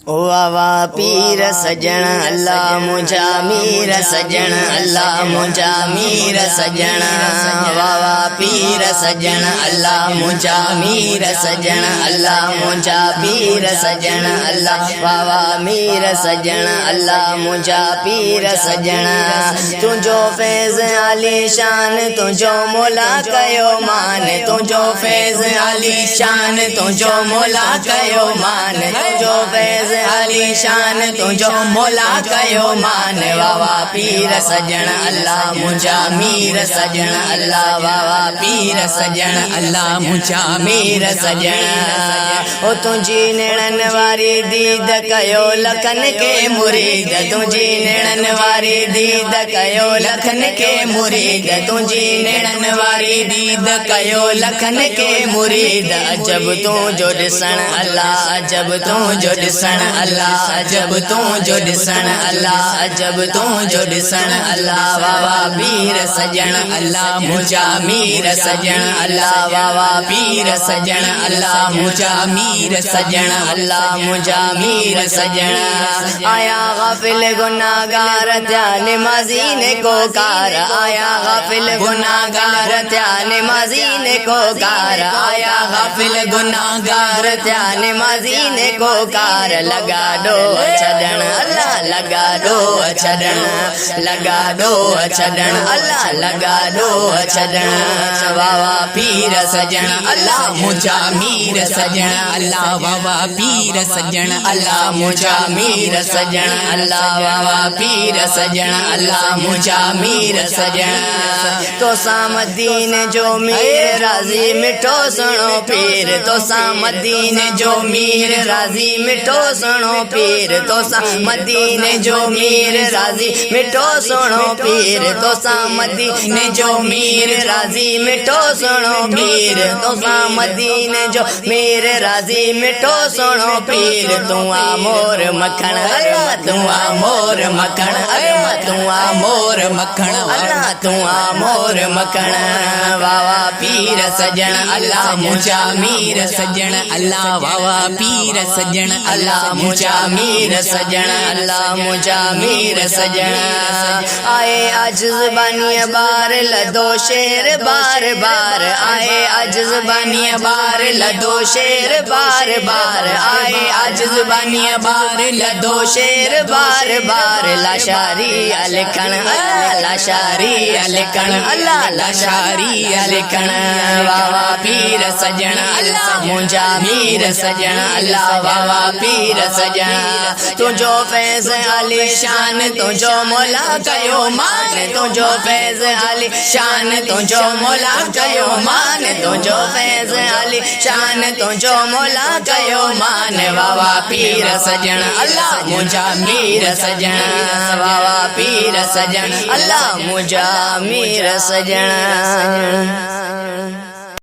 ओ वावा पीर सजण अल्लाह मुझा मीर सजण अल्लाह मुझा मीर सजण वावा पीर सजण अल्लाह मुझा मीर सजण अल्लाह मुझा पीर सजण अल्लाह वावा मीर सजण अल्लाह मुझा पीर सजण तुझो फैज़ आली शान तुझो मौला कयो मान तुझो फैज़ आली शान तुझो मौला कयो मान तुझो फैज़ आली शान तुझो मौला कयो मान वावा पीर सजण अल्लाह मुझा मीर सजण अल्लाह वावा पीर सजण अल्लाह मुझा मीर सजण ओ तुझी नेणन वारी दीद कयो लखन के मुरीद तुझी नेणन वारी दीद कयो लखन के मुरीद तुझी नेणन वारी दीद कयो लखन के मुरीद अजब तू जो ॾिसण अल्लाह अजब तू जो ॾिसण अल्लाह अजब तू जो ॾिसण अल्लाह अजब तू जो ॾिसण अल्लाह वावा पीर सजण अल्लाह मुझा मीर सजण अल्लाह वावा पीर सजण अल्लाह मुझा मीर सजण अल्लाह मुझा मीर सजण आया गाफिल गुनाहगार त्या नमाज़ी ने को कार आया गाफिल गुनाहगार त्या नमाज़ी ने को कार आया गाफिल गुनाहगार त्या नमाज़ी ने को कार लगा दो छड़न अल्लाह लगा दो छड़न लगा दो छड़न अल्लाह लगा दो छड़न वावा पीर सजण अल्लाह मुझा मीर सजण अल्लाह वावा पीर सजण अल्लाह मुझा मीर सजण अल्लाह वावा पीर सजण अल्लाह मुझा मीर सजण तो सामदीन जो मीर राज़ी मिठो सुणो पीर तो सामदीन जो मीर राज़ी मिठो सुणो पीर तो मदीने जो मीर राज़ी मिठो सुणो पीर तो मदीने जो मीर राज़ी मिठो सुणो पीर तो मदीने जो मीर राज़ी मिठो सुणो पीर तू आ मोर मखण अल्लाह तू आ मोर मखण अल्लाह तू आ मोर मखण अल्लाह तू आ मोर मखण वावा पीर सजण अल्लाह मुझा मीर सजण अल्लाह वावा पीर सजण अल्लाह मुझा मीर सजण अल्लाह मुझा मीर सजण आए अज ज़बानी बार लदो शेर बार बार आए अज ज़बानी बार लदो शेर बार बार आए अज ज़बानी बार लदो शेर बार बार लाशारी अलखण लाशारी अलखण अल्लाह लाशारी अलखण वावा पीर सजण अल्लाह मुझा मीर सजण अल्लाह वावा पीर सजण तुझो फैज़ आली शान तुझो मौला कयो मान तुझो फैज़ आली शान तुझो मौला कयो मान तुझो फैज़ आली शान तुझो मौला कयो मान वावा पीर सजण अल्लाह मुझा मीर सजण वावा पीर सजण अल्लाह मुझा मीर सजण।